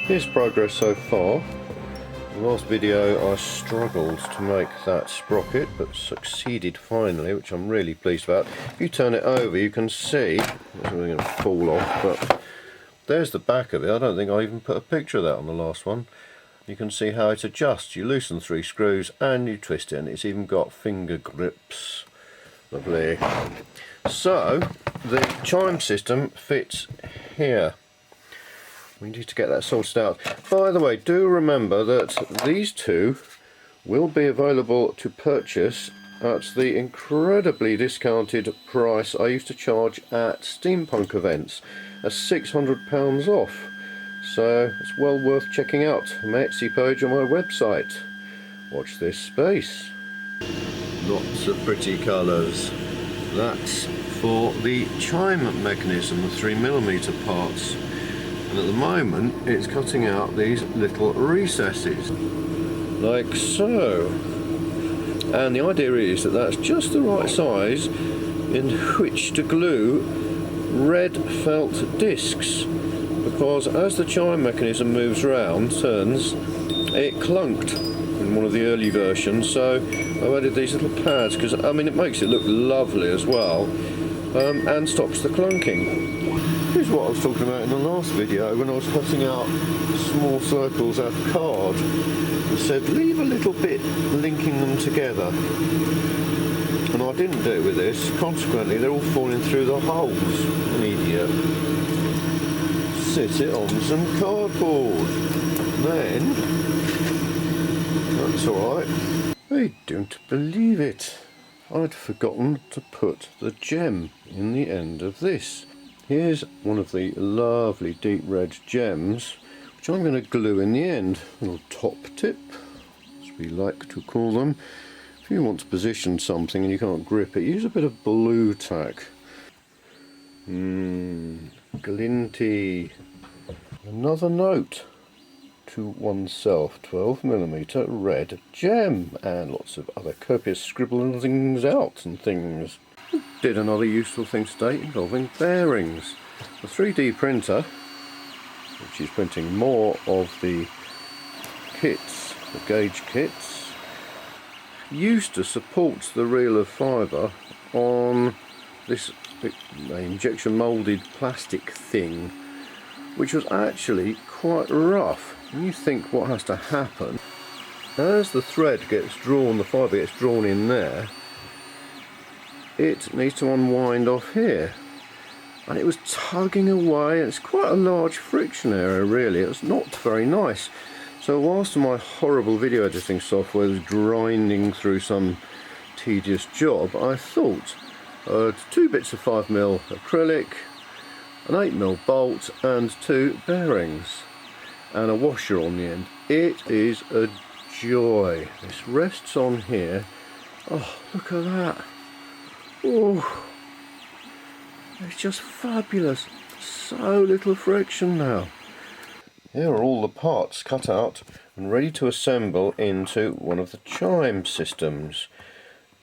Here's progress so far. In the last video I struggled to make that sprocket, but succeeded finally, which I'm really pleased about. If you turn it over, you can see it's really going to fall off, but there's the back of it. I don't think I even put a picture of that on the last one. You can see how it adjusts. You loosen 3 screws and you twist it, and it's even got finger grips. Lovely. So the chime system fits here. We need to get that sorted out. By the way, do remember that these two will be available to purchase at the incredibly discounted price I used to charge at steampunk events, at £600 off. So it's well worth checking out my Etsy page on my website. Watch this space. Lots of pretty colours. That's for the chime mechanism, the 3mm parts. And at the moment it's cutting out these little recesses, like so. And the idea is that that's just the right size in which to glue red felt discs, because as the chime mechanism moves around, turns, it clunked in one of the early versions, so I've added these little pads because I mean it makes it look lovely as well, and stops the clunking. Here's what I was talking about in the last video when I was cutting out small circles out of card. I said leave a little bit linking them together, and I didn't do it with this. Consequently they're all falling through the holes. An idiot. Sit it on some cardboard. Then that's alright. I don't believe it. I'd forgotten to put the gem in the end of this. Here's one of the lovely deep red gems, which I'm going to glue in the end. A little top tip, as we like to call them. If you want to position something and you can't grip it, use a bit of blue tack. Glinty. Another note to oneself, 12mm red gem, and lots of other copious scribbling things out and things. Did another useful thing today involving bearings. The 3D printer, which is printing more of the kits, the gauge kits, used to support the reel of fibre on this injection moulded plastic thing, which was actually quite rough. And you think what has to happen as the thread gets drawn, the fibre gets drawn in there, it needs to unwind off here, and it was tugging away, and it's quite a large friction area really. It's not very nice. So whilst my horrible video editing software was grinding through some tedious job, I thought 2 bits of 5mm acrylic, an 8mm bolt and 2 bearings and a washer on the end. It is a joy. This rests on here. Oh, look at that. Oh, it's just fabulous. So little friction now. Here are all the parts cut out and ready to assemble into one of the chime systems.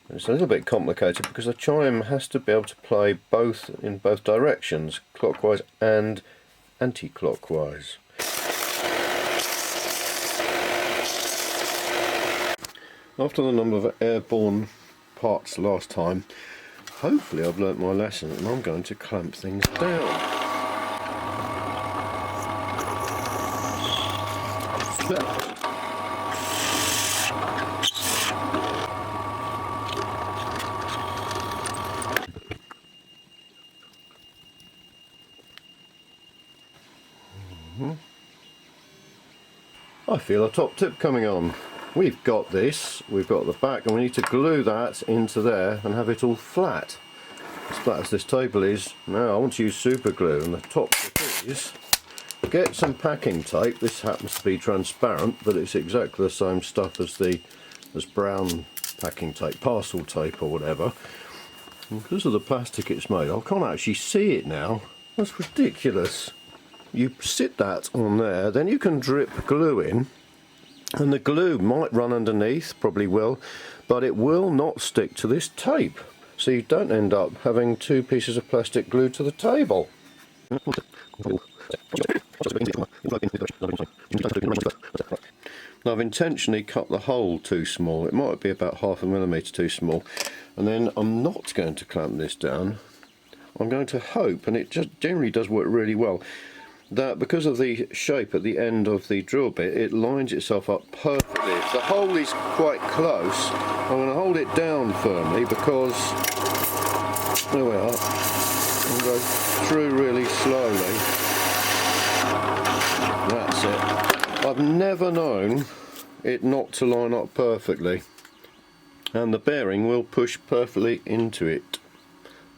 It's a little bit complicated because the chime has to be able to play both in both directions, clockwise and anti-clockwise. After the number of airborne parts last time, hopefully I've learnt my lesson and I'm going to clamp things down. I feel a top tip coming on. We've got this, we've got the back, and we need to glue that into there and have it all flat. As flat as this table is. Now I want to use super glue, and the top tip is get some packing tape. This happens to be transparent, but it's exactly the same stuff as brown packing tape, parcel tape or whatever. And because of the plastic it's made, I can't actually see it now. That's ridiculous. You sit that on there, then you can drip glue in, and the glue might run underneath, probably will, but it will not stick to this tape, so you don't end up having 2 pieces of plastic glued to the table. Now I've intentionally cut the hole too small. It might be about 0.5 millimetre too small, and then I'm not going to clamp this down. I'm going to hope, and it just generally does work really well, that because of the shape at the end of the drill bit, it lines itself up perfectly. If the hole is quite close, I'm going to hold it down firmly, because there we are, and go through really slowly. That's it. I've never known it not to line up perfectly, and the bearing will push perfectly into it.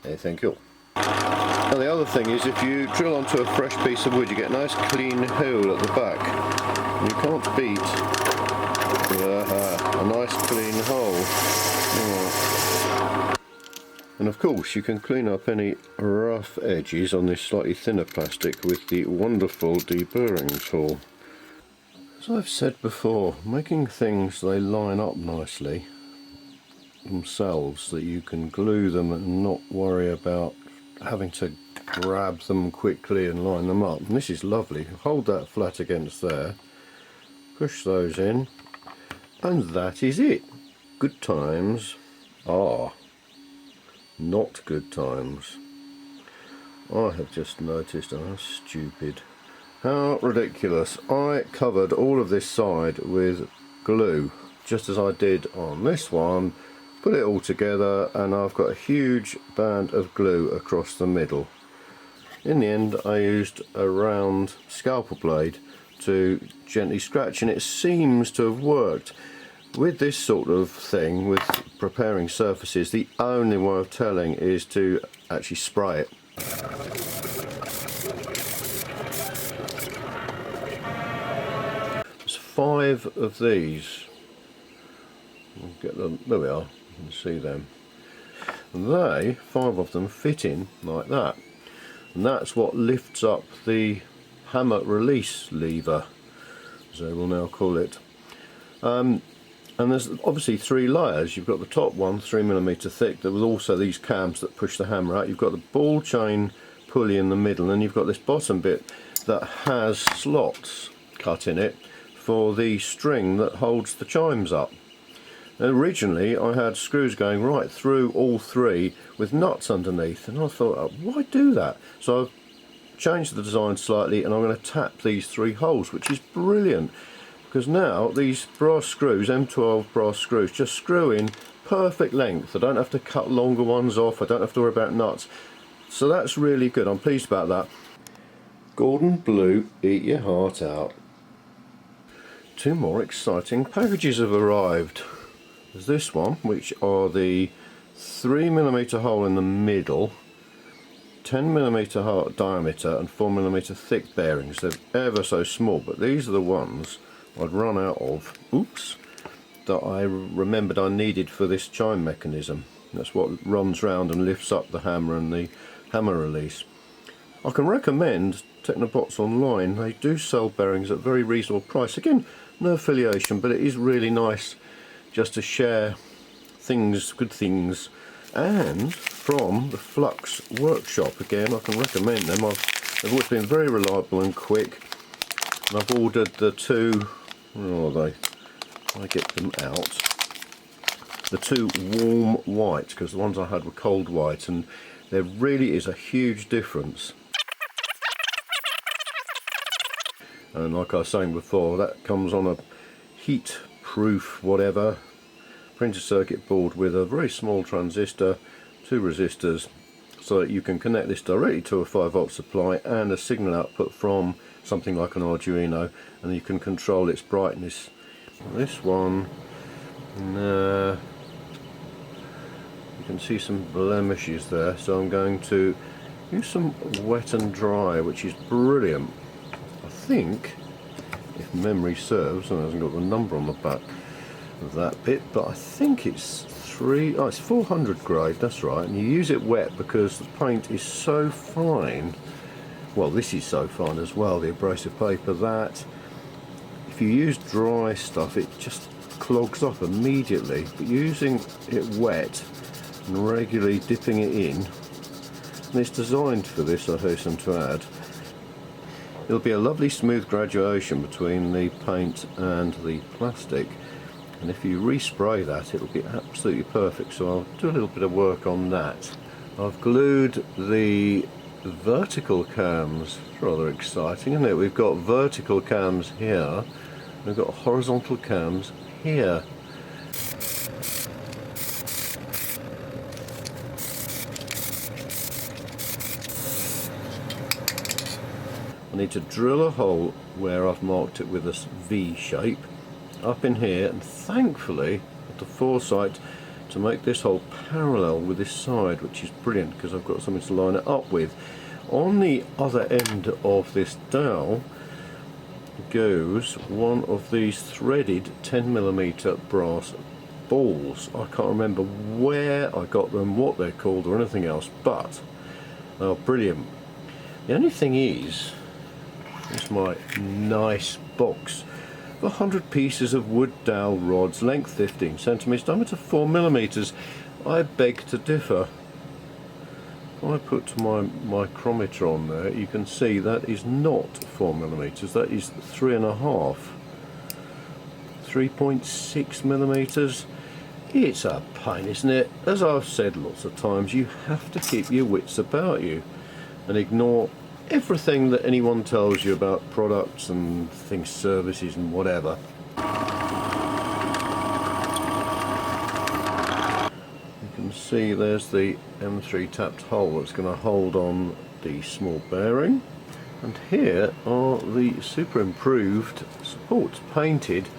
Okay, thank you. Now the other thing is, if you drill onto a fresh piece of wood, you get a nice clean hole at the back. You can't beat a nice clean hole. And of course you can clean up any rough edges on this slightly thinner plastic with the wonderful deburring tool. As I've said before, making things they line up nicely themselves, that you can glue them and not worry about having to grab them quickly and line them up. And this is lovely. Hold that flat against there, push those in, and that is it. Good times are not good times. I have just noticed how stupid, how ridiculous. I covered all of this side with glue, just as I did on this one. Put it all together, and I've got a huge band of glue across the middle. In the end, I used a round scalpel blade to gently scratch, and it seems to have worked. With this sort of thing, with preparing surfaces, the only way of telling is to actually spray it. There's 5 of these. I'll get them. There we are. You can see them. And 5 of them fit in like that. And that's what lifts up the hammer release lever, as they will now call it. And there's obviously 3 layers. You've got the top one, 3mm thick. There was also these cams that push the hammer out. You've got the ball chain pulley in the middle, and you've got this bottom bit that has slots cut in it for the string that holds the chimes up. Originally I had screws going right through all 3 with nuts underneath, and I thought, oh, why do that? So I've changed the design slightly, and I'm going to tap these 3 holes, which is brilliant, because now these brass screws, M12 brass screws, just screw in perfect length. I don't have to cut longer ones off, I don't have to worry about nuts. So that's really good, I'm pleased about that. Gordon Blue, eat your heart out. 2 more exciting packages have arrived. There's this one, which are the 3mm hole in the middle, 10mm diameter and 4mm thick bearings. They're ever so small, but these are the ones I'd run out of, oops, that I remembered I needed for this chime mechanism. That's what runs round and lifts up the hammer and the hammer release. I can recommend Technobots online. They do sell bearings at a very reasonable price. Again, no affiliation, but it is really nice just to share things, good things. And from the Flux workshop, again, I can recommend them. They've always been very reliable and quick. And I've ordered the 2, where are they? I get them out. The 2 warm white, because the ones I had were cold white, and there really is a huge difference. And like I was saying before, that comes on a heat proof whatever printed circuit board with a very small transistor, 2 resistors, so that you can connect this directly to a 5V supply and a signal output from something like an Arduino, and you can control its brightness. This one, you can see some blemishes there, so I'm going to use some wet and dry, which is brilliant. I think, if memory serves, and it hasn't got the number on the back of that bit, but I think it's it's 400 grade, that's right, and you use it wet because the paint is so fine. Well, this is so fine as well, the abrasive paper, that if you use dry stuff it just clogs up immediately, but using it wet and regularly dipping it in, and it's designed for this, I hasten to add. It'll be a lovely smooth graduation between the paint and the plastic, and if you respray that it'll be absolutely perfect. So I'll do a little bit of work on that. I've glued the vertical cams. It's rather exciting, isn't it? We've got vertical cams here, we've got horizontal cams here. I need to drill a hole where I've marked it with a V shape up in here, and thankfully I've got the foresight to make this hole parallel with this side, which is brilliant because I've got something to line it up with. On the other end of this dowel goes one of these threaded 10mm brass balls. I can't remember where I got them, what they're called or anything else, but they are brilliant. The only thing is, it's my nice box of 100 pieces of wood dowel rods, length 15 centimeters, diameter 4mm. I beg to differ. If I put my micrometer on there, you can see that is not 4mm, that is 3.5, 3.6mm. It's a pain, isn't it? As I've said lots of times, you have to keep your wits about you and ignore everything that anyone tells you about products and things, services and whatever. You can see there's the M3 tapped hole that's going to hold on the small bearing, and here are the super improved supports, painted,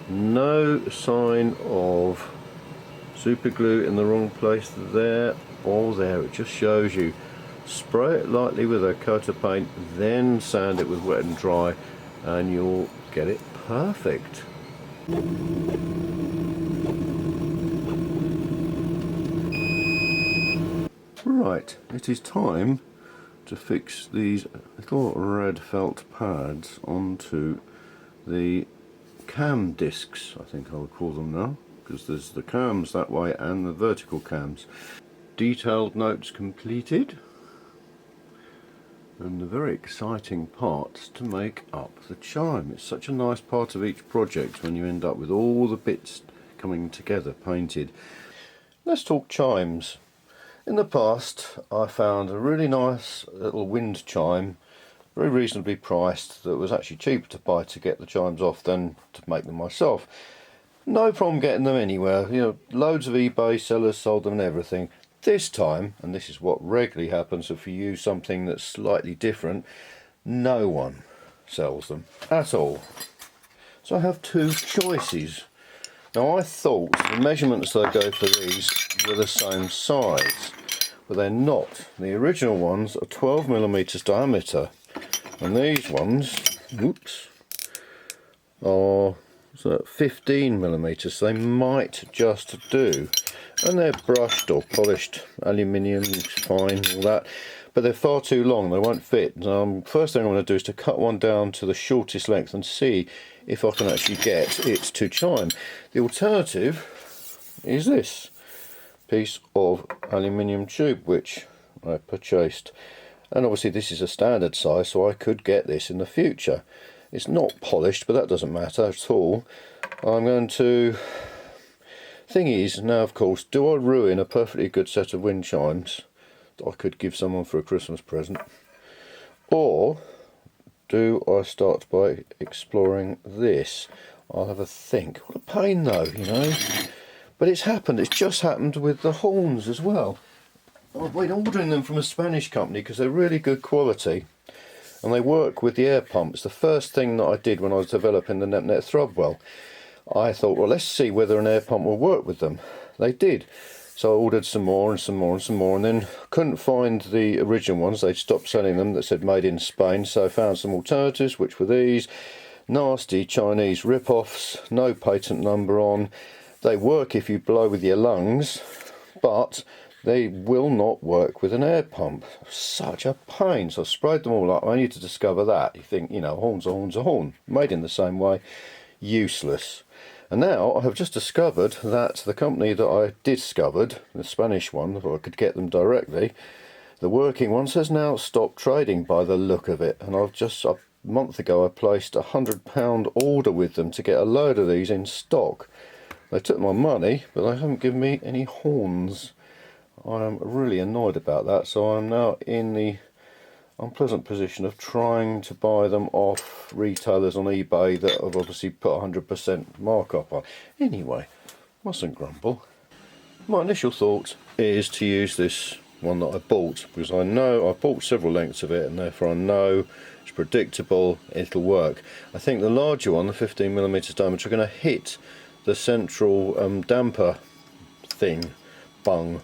no sign of super glue in the wrong place there or there. It just shows you. Spray it lightly with a coat of paint, then sand it with wet and dry, and you'll get it perfect. Right, it is time to fix these little red felt pads onto the cam discs, I think I'll call them now, because there's the cams that way and the vertical cams. Detailed notes completed. And the very exciting parts to make up the chime. It's such a nice part of each project when you end up with all the bits coming together painted. Let's talk chimes. In the past I found a really nice little wind chime, very reasonably priced, that was actually cheaper to buy to get the chimes off than to make them myself. No problem getting them anywhere, you know, loads of eBay sellers sold them and everything. This time, and this is what regularly happens if you use something that's slightly different, no one sells them at all. So I have two choices. Now I thought the measurements that I go for these were the same size, but they're not. The original ones are 12mm diameter, and these ones, oops, are 15mm, so they might just do. And they're brushed or polished aluminium, it's fine, all that, but they're far too long, they won't fit. First thing I want to do is to cut one down to the shortest length and see if I can actually get it to chime. The alternative is this piece of aluminium tube which I purchased, and obviously this is a standard size, so I could get this in the future. It's not polished, but that doesn't matter at all. I'm going to... Thing is, now of course, do I ruin a perfectly good set of wind chimes that I could give someone for a Christmas present, or do I start by exploring this? I'll have a think. What a pain though, you know, but it's happened. It's just happened with the horns as well. I've been ordering them from a Spanish company because they're really good quality and they work with the air pump. It's the first thing that I did when I was developing the NetNet Throbwell. I thought, well, let's see whether an air pump will work with them. They did. So I ordered some more and some more and some more, and then couldn't find the original ones. They'd stopped selling them, that said made in Spain, so I found some alternatives, which were these nasty Chinese rip-offs, no patent number on. They work if you blow with your lungs, but they will not work with an air pump. Such a pain. So I sprayed them all up, only to discover that. You think, you know, horn's a horn's a horn. Made in the same way. Useless. And now I have just discovered that the company that I discovered, the Spanish one, or I could get them directly, The working ones has now stopped trading by the look of it, and a month ago I placed a £100 order with them to get a load of these in stock. They took my money, but they haven't given me any horns. I am really annoyed about that, so I'm now in the unpleasant position of trying to buy them off retailers on eBay that have obviously put 100% markup on. Anyway, mustn't grumble. My initial thought is to use this one that I bought, because I know I've bought several lengths of it and therefore I know it's predictable, it'll work. I think the larger one, the 15mm diameter, are going to hit the central damper thing, bung.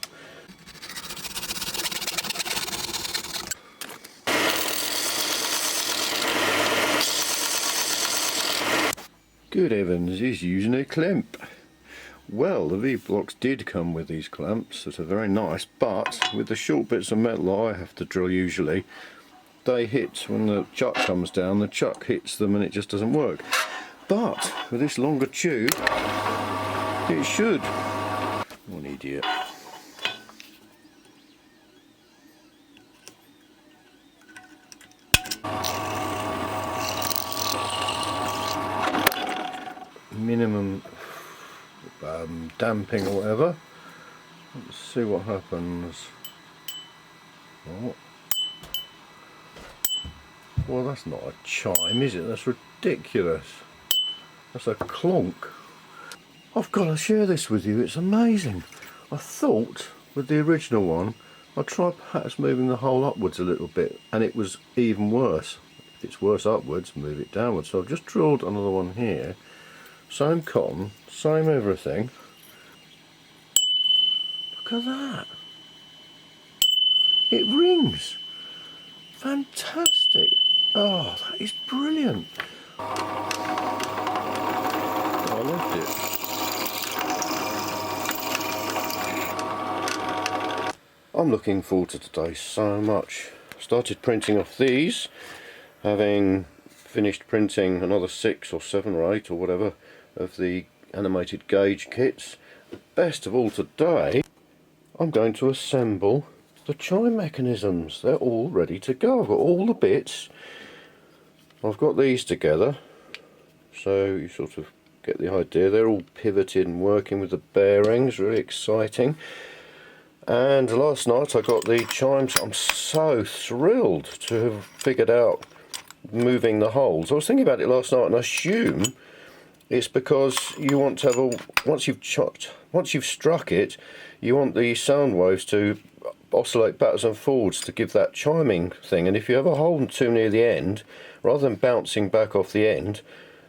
Good heavens, he's using a clamp. Well, the V-blocks did come with these clamps that are very nice, but with the short bits of metal I have to drill usually, they hit when the chuck comes down, the chuck hits them and it just doesn't work. But with this longer tube, it should. What an idiot. Minimum damping or whatever. Let's see what happens. Oh. Well, that's not a chime, is it? That's ridiculous. That's a clonk. I've got to share this with you, it's amazing. I thought with the original one I'd try perhaps moving the hole upwards a little bit, and it was even worse. If it's worse upwards, move it downwards. So I've just drilled another one here. Same cotton, same everything. Look at that. It rings. Fantastic. Oh, that is brilliant. I loved it. I'm looking forward to today so much. Started printing off these, having finished printing another 6 or 7 or 8 or whatever of the animated gauge kits. Best of all today, I'm going to assemble the chime mechanisms. They're all ready to go. I've got all the bits. I've got these together, so you sort of get the idea. They're all pivoted and working with the bearings, really exciting. And last night I got the chimes. I'm so thrilled to have figured out moving the holes. I was thinking about it last night and I assume it's because you want to have once you've struck it, you want the sound waves to oscillate backwards and forwards to give that chiming thing, and if you have a hole too near the end, rather than bouncing back off the end,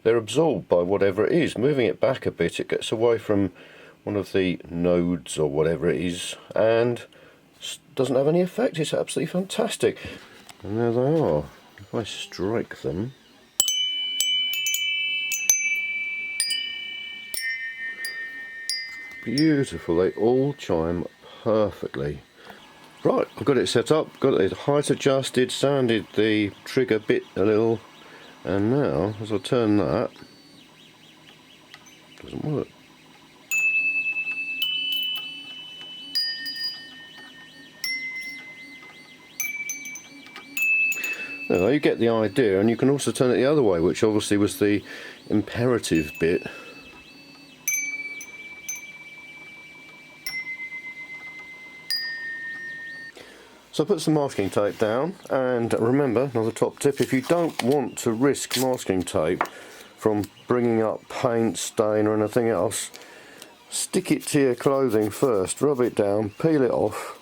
they're absorbed by whatever it is. Moving it back a bit, it gets away from one of the nodes or whatever it is and doesn't have any effect. It's absolutely fantastic. And there they are. If I strike them, beautiful, they all chime perfectly. Right, I've got it set up, got the height adjusted, sounded the trigger bit a little, and now as I turn that, it doesn't work. There, you get the idea, and you can also turn it the other way, which obviously was the imperative bit. So I put some masking tape down, and remember, another top tip, if you don't want to risk masking tape from bringing up paint, stain or anything else, stick it to your clothing first, rub it down, peel it off,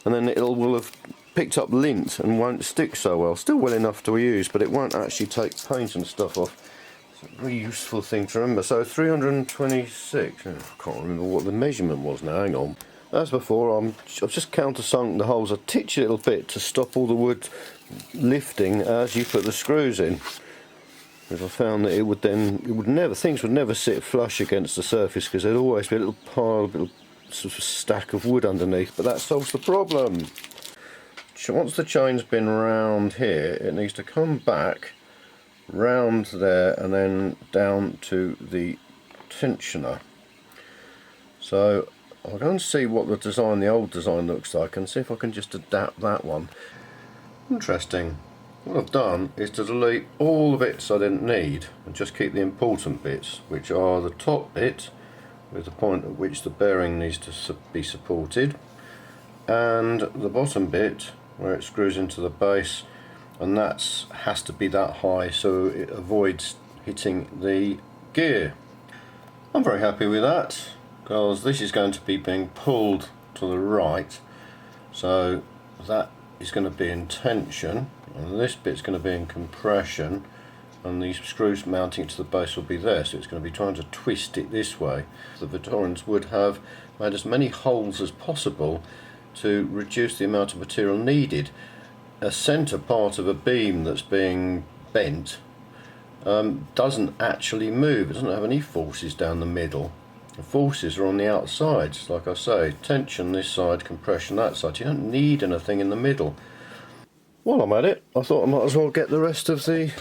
and then it will have picked up lint and won't stick so well. Still well enough to use, but it won't actually take paint and stuff off. It's a really useful thing to remember. So 326, I can't remember what the measurement was now, hang on. As before, I've just countersunk the holes a titchy little bit to stop all the wood lifting as you put the screws in. Because I found that things would never sit flush against the surface because there'd always be a little pile, a little sort of stack of wood underneath, but that solves the problem. Once the chain's been round here, it needs to come back round there and then down to the tensioner. So I'll go and see what the old design looks like, and see if I can just adapt that one. Interesting. What I've done is to delete all the bits I didn't need and just keep the important bits, which are the top bit with the point at which the bearing needs to be supported, and the bottom bit where it screws into the base, and that has to be that high so it avoids hitting the gear. I'm very happy with that, because this is going to be being pulled to the right, so that is going to be in tension, and this bit's going to be in compression, and these screws mounting to the base will be there, so it's going to be trying to twist it this way. The Victorians would have made as many holes as possible to reduce the amount of material needed. A centre part of a beam that's being bent doesn't actually move. It doesn't have any forces down the middle. The forces are on the outsides, like I say, tension this side, compression that side. You don't need anything in the middle. While I'm at it, I thought I might as well get the rest of the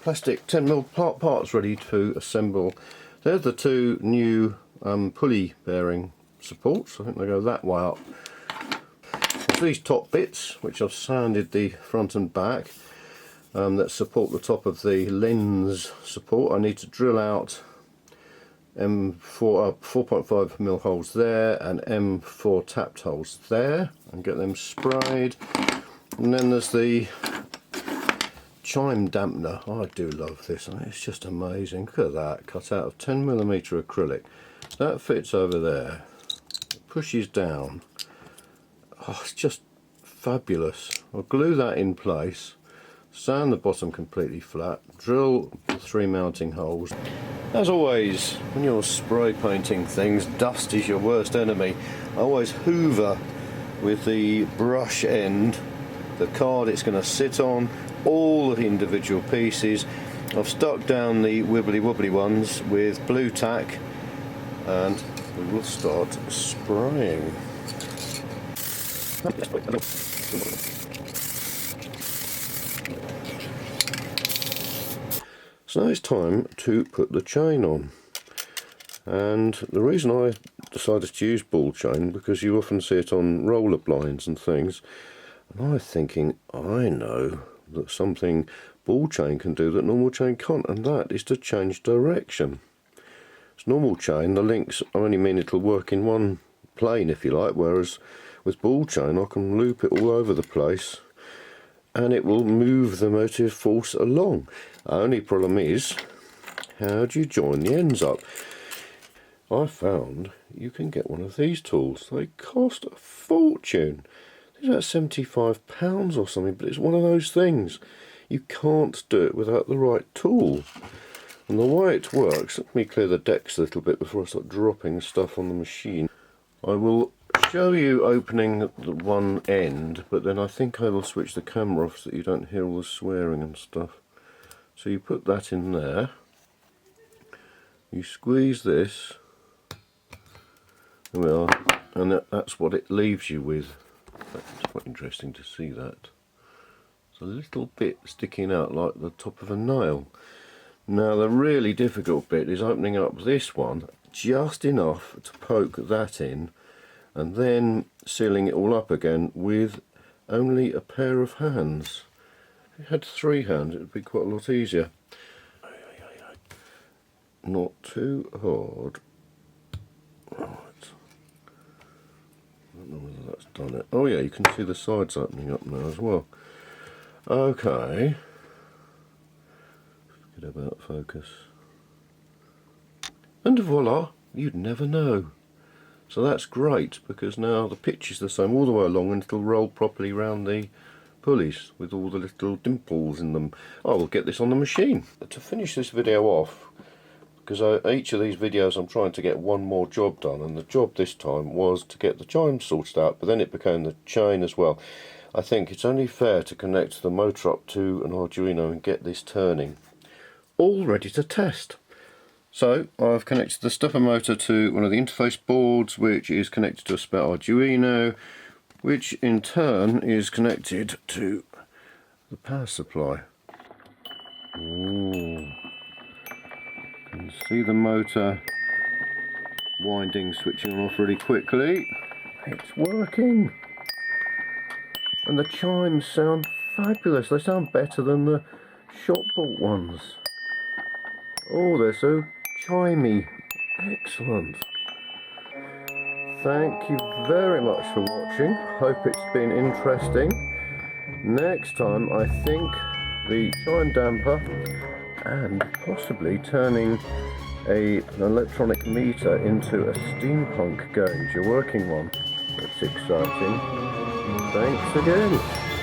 plastic 10mm parts ready to assemble. There's the two new pulley bearing supports. I think they go that way up. These top bits, which I've sanded the front and back, that support the top of the lens support. I need to drill out M4 4.5mm holes there and M4 tapped holes there and get them sprayed. And then there's the chime dampener. I do love this, it's just amazing. Look at that, cut out of 10mm acrylic. That fits over there, it pushes down. Oh, it's just fabulous. I'll glue that in place, sand the bottom completely flat, drill the 3 mounting holes. As always, when you're spray painting things, dust is your worst enemy. I always hoover with the brush end the card it's going to sit on, all the individual pieces. I've stuck down the wibbly wobbly ones with blue tack, and we will start spraying. So now it's time to put the chain on, and the reason I decided to use ball chain, because you often see it on roller blinds and things, and I'm thinking I know that something ball chain can do that normal chain can't, and that is to change direction. It's normal chain, the links only mean it'll work in one plane if you like, whereas with ball chain I can loop it all over the place and it will move the motive force along. The only problem is, how do you join the ends up? I found you can get one of these tools. They cost a fortune. It's about £75 or something, but it's one of those things. You can't do it without the right tool. And the way it works, let me clear the decks a little bit before I start dropping stuff on the machine. I will show you opening the one end, but then I think I will switch the camera off so that you don't hear all the swearing and stuff. So you put that in there, you squeeze this, there we are, and that's what it leaves you with. It's quite interesting to see that. It's a little bit sticking out like the top of a nail. Now the really difficult bit is opening up this one just enough to poke that in, and then sealing it all up again with only a pair of hands. If you had 3 hands it would be quite a lot easier. Not too hard. Right. I don't know whether that's done it. Oh yeah, you can see the sides opening up now as well. Okay. Get about focus. And voila, you'd never know. So that's great, because now the pitch is the same all the way along and it'll roll properly round the pulleys with all the little dimples in them. I will get this on the machine. To finish this video off, because each of these videos I'm trying to get one more job done, and the job this time was to get the chimes sorted out, but then it became the chain as well. I think it's only fair to connect the motor up to an Arduino and get this turning. All ready to test. So I've connected the stepper motor to one of the interface boards, which is connected to a spare Arduino, which in turn is connected to the power supply. Ooh. You can see the motor windings switching on off really quickly. It's working. And the chimes sound fabulous. They sound better than the shop-bought ones. Oh, they're so chimey. Excellent. Thank you very much for watching. Hope it's been interesting. Next time, I think the chime damper and possibly turning an electronic meter into a steampunk gauge, a working one. That's exciting. Thanks again.